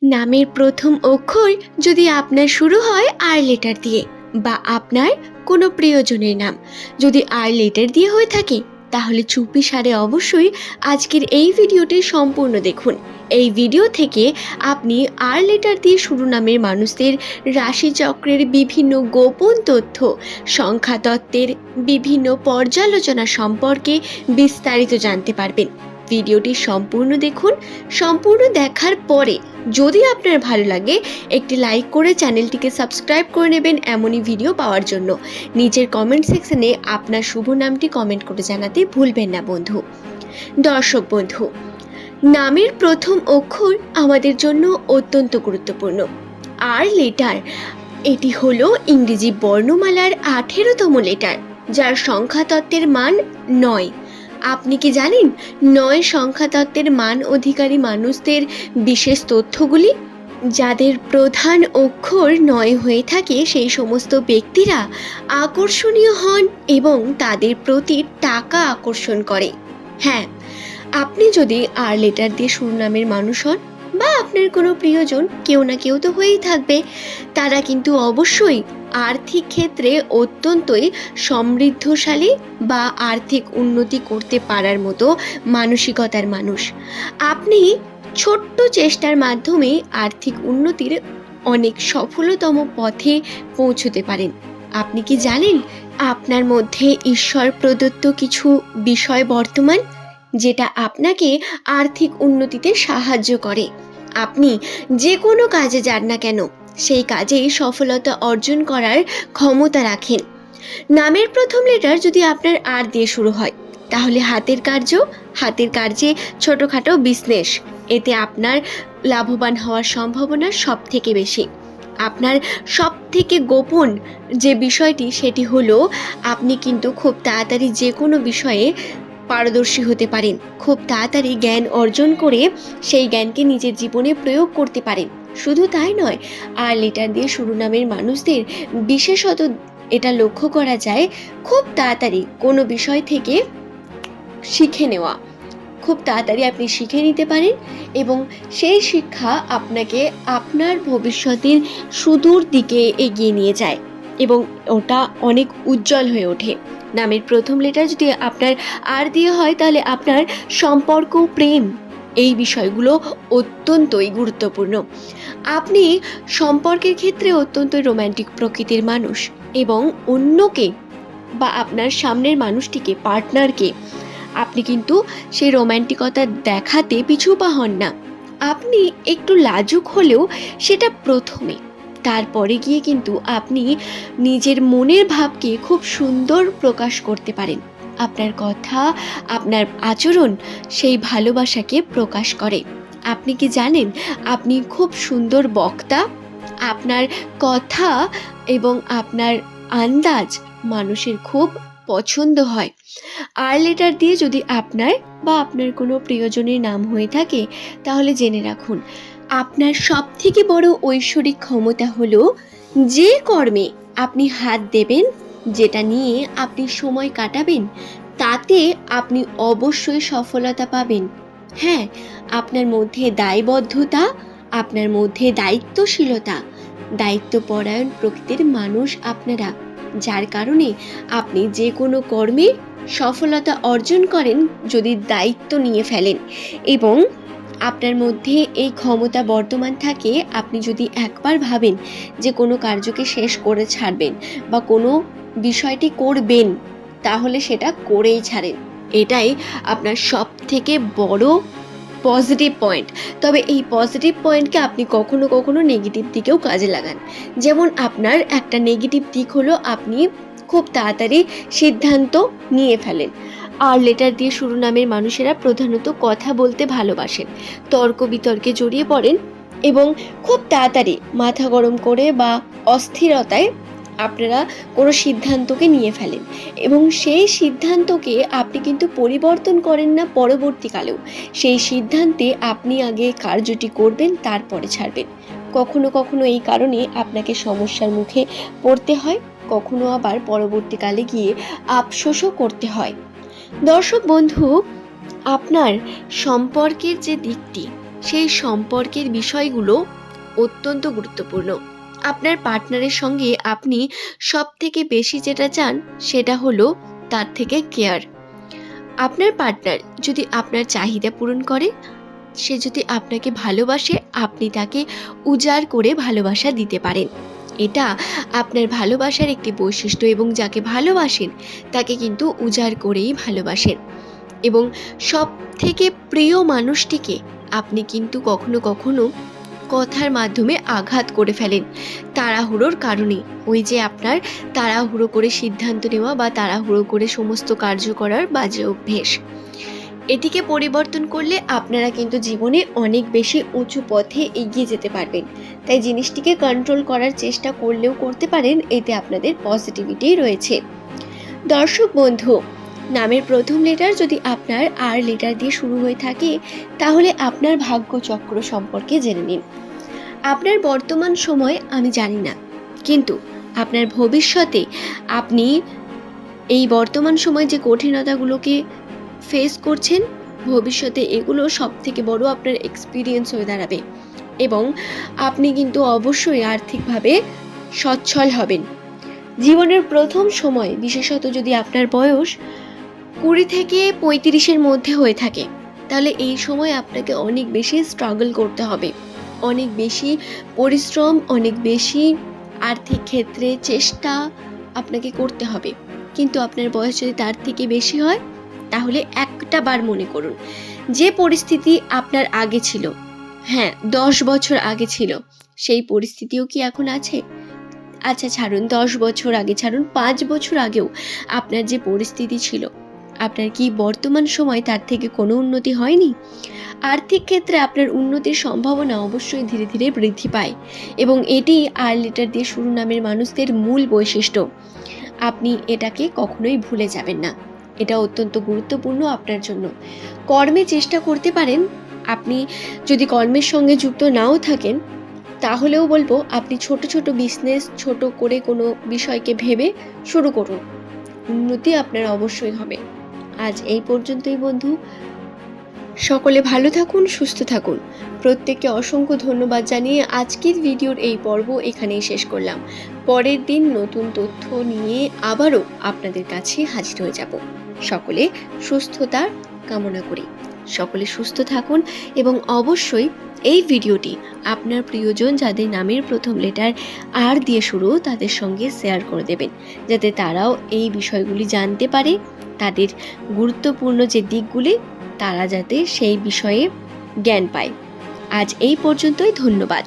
নামের প্রথম অক্ষর যদি আপনার শুরু হয় আর লেটার দিয়ে, বা আপনার কোনো প্রিয়জনের নাম যদি আর লেটার দিয়ে হয়ে থাকে, তাহলে চুপিসারে অবশ্যই আজকের এই ভিডিওটি সম্পূর্ণ দেখুন। এই ভিডিও থেকে আপনি আর লেটার দিয়ে শুরু নামের মানুষদের রাশিচক্রের বিভিন্ন গোপন তথ্য, সংখ্যাতত্ত্বের বিভিন্ন পর্যালোচনা সম্পর্কে বিস্তারিত জানতে পারবেন। ভিডিওটি সম্পূর্ণ দেখুন। সম্পূর্ণ দেখার পরে যদি আপনার ভালো লাগে, একটি লাইক করে চ্যানেলটিকে সাবস্ক্রাইব করে নেবেন এমনই ভিডিও পাওয়ার জন্য। নিচের কমেন্ট সেকশনে আপনার শুভ নামটি কমেন্ট করে জানাতে ভুলবেন না বন্ধু। দর্শক বন্ধু, নামের প্রথম অক্ষর আমাদের জন্য অত্যন্ত গুরুত্বপূর্ণ। আর লেটার, এটি হলো ইংরেজি বর্ণমালার 18তম লেটার, যার সংখ্যাতত্ত্বের মান 9। আপনি কি জানেন 9 সংখ্যাতত্ত্বের মান অধিকারী মানুষদের বিশেষ তথ্যগুলি? যাদের প্রধান অক্ষর 9 হয়ে থাকে সেই সমস্ত ব্যক্তিরা আকর্ষণীয় হন এবং তাদের প্রতি টাকা আকর্ষণ করে। হ্যাঁ, আপনি যদি আর লেটার দিয়ে শুরু নামের মানুষ হন, বা আপনার কোনো প্রিয়জন, কেউ না কেউ তো হয়েই থাকবে, তারা কিন্তু অবশ্যই আর্থিক ক্ষেত্রে অত্যন্তই সমৃদ্ধশালী বা আর্থিক উন্নতি করতে পারার মতো মানসিকতার মানুষ। আপনি ছোট্ট চেষ্টার মাধ্যমে আর্থিক উন্নতির অনেক সফলতম পথে পৌঁছতে পারেন। আপনি কি জানেন আপনার মধ্যে ঈশ্বর প্রদত্ত কিছু বিষয় বর্তমান, যেটা আপনাকে আর্থিক উন্নতিতে সাহায্য করে? আপনি যে কোনো কাজে যান না কেন, সেই কাজে সফলতা অর্জন করার ক্ষমতা রাখেন। নামের প্রথম লেটার যদি আপনার আর দিয়ে শুরু হয়, তাহলে হাতের কার্যে ছোটোখাটো বিজনেস, এতে আপনার লাভবান হওয়ার সম্ভাবনা সব থেকে বেশি। আপনার সব থেকে গোপন যে বিষয়টি, সেটি হলো আপনি কিন্তু খুব তাড়াতাড়ি যে কোনো বিষয়ে পারদর্শী হতে পারেন। খুব তাড়াতাড়ি জ্ঞান অর্জন করে সেই জ্ঞানকে নিজের জীবনে প্রয়োগ করতে পারেন। শুধু তাই নয়, আর লেটার দিয়ে শুরু নামের মানুষদের বিশেষত এটা লক্ষ্য করা যায়, খুব তাড়াতাড়ি কোনো বিষয় থেকে শিখে নেওয়া। খুব তাড়াতাড়ি আপনি শিখে নিতে পারেন এবং সেই শিক্ষা আপনাকে আপনার ভবিষ্যতের সুদূর দিকে এগিয়ে নিয়ে যায় এবং ওটা অনেক উজ্জ্বল হয়ে ওঠে। নামের প্রথম লেটার যদি আপনার আর দিয়ে হয়, তাহলে আপনার সম্পর্ক, প্রেম, এই বিষয়গুলো অত্যন্তই গুরুত্বপূর্ণ। আপনি সম্পর্কের ক্ষেত্রে অত্যন্তই রোম্যান্টিক প্রকৃতির মানুষ এবং অন্যকে বা আপনার সামনের মানুষটিকে, পার্টনারকে, আপনি কিন্তু সেই রোম্যান্টিকতা দেখাতে পিছু পা হন না। আপনি একটু লাজুক হলেও সেটা প্রথমে, তারপরে গিয়ে কিন্তু আপনি নিজের মনের ভাবকে খুব সুন্দর প্রকাশ করতে পারেন। আপনার কথা, আপনার আচরণ সেই ভালোবাসাকে প্রকাশ করে। আপনি কি জানেন আপনি খুব সুন্দর বক্তা? আপনার কথা এবং আপনার আন্দাজ মানুষের খুব পছন্দ হয়। আর লেটার দিয়ে যদি আপনার বা আপনার কোনো প্রিয়জনের নাম হয়ে থাকে, তাহলে জেনে রাখুন, আপনার সব থেকে বড় ঐশ্বরিক ক্ষমতা হলো যে কর্মে আপনি হাত দেবেন, যেটা নিয়ে আপনি সময় কাটাবেন, তাতে আপনি অবশ্যই সফলতা পাবেন। হ্যাঁ, আপনার মধ্যে দায়বদ্ধতা, আপনার মধ্যে দায়িত্বশীলতা, দায়িত্বপরায়ণ প্রকৃতির মানুষ আপনারা, যার কারণে আপনি যে কোনো কর্মে সফলতা অর্জন করেন যদি দায়িত্ব নিয়ে ফেলেন। এবং আপনার মধ্যে এই ক্ষমতা বর্তমান থাকে, আপনি যদি একবার ভাবেন যে কোনো কার্যকে শেষ করে ছাড়বেন বা কোনো বিষয়টি করবেন, তাহলে সেটা করেই ছাড়েন। এটাই আপনার সব থেকে বড় পজিটিভ পয়েন্ট। তবে এই পজিটিভ পয়েন্টকে আপনি কখনো কখনো নেগেটিভ দিকেও কাজে লাগান। যেমন আপনার একটা নেগেটিভ দিক হলো আপনি খুব তাড়াতাড়ি সিদ্ধান্ত নিয়ে ফেলেন। আর লেটার দিয়ে শুরু নামের মানুষেরা প্রধানত কথা বলতে ভালোবাসেন, তর্ক বিতর্কে জড়িয়ে পড়েন এবং খুব তাড়াতাড়ি মাথা গরম করে বা অস্থিরতায় আপনারা কোনো সিদ্ধান্তকে নিয়ে ফেলেন এবং সেই সিদ্ধান্তকে আপনি কিন্তু পরিবর্তন করেন না পরবর্তীকালেও। সেই সিদ্ধান্তে আপনি আগে কার্যটি করবেন, তারপরে ছাড়বেন। কখনো কখনো এই কারণে আপনাকে সমস্যার মুখে পড়তে হয়, কখনো আবার পরবর্তীকালে গিয়ে আফসোসও করতে হয়। দর্শক বন্ধু, আপনার সম্পর্কের যে দিকটি, সেই সম্পর্কের বিষয়গুলো অত্যন্ত গুরুত্বপূর্ণ। আপনার পার্টনারের সঙ্গে আপনি সবথেকে বেশি যেটা চান সেটা হলো তার থেকে কেয়ার। আপনার পার্টনার যদি আপনার চাহিদা পূরণ করে, সে যদি আপনাকে ভালোবাসে, আপনি তাকে উজাড় করে ভালোবাসা দিতে পারেন। এটা আপনার ভালোবাসার একটি বৈশিষ্ট্য এবং যাকে ভালোবাসেন তাকে কিন্তু উজাড় করেই ভালোবাসেন। এবং সব থেকে প্রিয় মানুষটিকে আপনি কিন্তু কখনো কখনো কথার মাধ্যমে আঘাত করে ফেলেন তাড়াহুড়োর কারণে। ওই যে আপনার তাড়াহুড়ো করে সিদ্ধান্ত নেওয়া বা তাড়াহুড়ো করে সমস্ত কার্য করার বাজে অভ্যেস, এটিকে পরিবর্তন করলে আপনারা কিন্তু জীবনে অনেক বেশি উঁচু পথে এগিয়ে যেতে পারবেন। তাই জিনিসটিকে কন্ট্রোল করার চেষ্টা করলেও করতে পারেন, এতে আপনাদের পজিটিভিটি রয়েছে। দর্শক বন্ধু, নামের প্রথম লেটার যদি আপনার আর লেটার দিয়ে শুরু হয়ে থাকে, তাহলে আপনার ভাগ্যচক্র সম্পর্কে জেনে নিন। আপনার বর্তমান সময় আমি জানি না, কিন্তু আপনার ভবিষ্যতে আপনি এই বর্তমান সময় যে কঠিনতাগুলোকে ফেস করছেন, ভবিষ্যতে এগুলো সব থেকে বড় আপনার এক্সপিরিয়েন্স হয়ে দাঁড়াবে এবং আপনি কিন্তু অবশ্যই আর্থিকভাবে সচ্ছল হবেন। জীবনের প্রথম সময়, বিশেষত যদি আপনার বয়স 20 থেকে 35-এর মধ্যে হয়ে থাকে, তাহলে এই সময় আপনাকে অনেক বেশি স্ট্রাগল করতে হবে, অনেক বেশি পরিশ্রম, অনেক বেশি আর্থিক ক্ষেত্রে চেষ্টা আপনাকে করতে হবে। কিন্তু আপনার বয়স যদি তার থেকে বেশি হয়, তাহলে একটা বার মনে করুন, যে পরিস্থিতি আপনার আগে ছিল, হ্যাঁ 10 বছর আগে ছিল, সেই পরিস্থিতিও কি এখন আছে? আচ্ছা ছাড়ুন 10 বছর আগে, ছাড়ুন 5 বছর আগেও আপনার যে পরিস্থিতি ছিল, আপনার কি বর্তমান সময় তার থেকে কোনো উন্নতি হয়নি? আর্থিক ক্ষেত্রে আপনার উন্নতির সম্ভাবনা অবশ্যই ধীরে ধীরে বৃদ্ধি পায় এবং এটি আর লেটার দিয়ে শুরু নামের মানুষদের মূল বৈশিষ্ট্য। আপনি এটাকে কখনোই ভুলে যাবেন না, এটা অত্যন্ত গুরুত্বপূর্ণ আপনার জন্য। কর্মে চেষ্টা করতে পারেন। আপনি যদি কর্মের সঙ্গে যুক্ত নাও থাকেন, তাহলেও বলবো আপনি ছোট ছোট বিজনেস, ছোট করে কোনো বিষয়কে ভেবে শুরু করুন, উন্নতি আপনার অবশ্যই হবে। আজ এই পর্যন্তই বন্ধু, সকলে ভালো থাকুন, সুস্থ থাকুন। প্রত্যেককে অসংখ্য ধন্যবাদ জানিয়ে আজকের ভিডিওর এই পর্ব এখানেই শেষ করলাম। পরের দিন নতুন তথ্য নিয়ে আবারও আপনাদের কাছে হাজির হয়ে যাব। সকলে সুস্থতার কামনা করি। সকলে সুস্থ থাকুন এবং অবশ্যই এই ভিডিওটি আপনার প্রিয়জন যাদের নামের প্রথম লেটার আর দিয়ে শুরু, তাদের সঙ্গে শেয়ার করে দেবেন, যাতে তারাও এই বিষয়গুলি জানতে পারে, তাদের গুরুত্বপূর্ণ যে দিকগুলি তারা যাতে সেই বিষয়ে জ্ঞান পায়। আজ এই পর্যন্তই, ধন্যবাদ।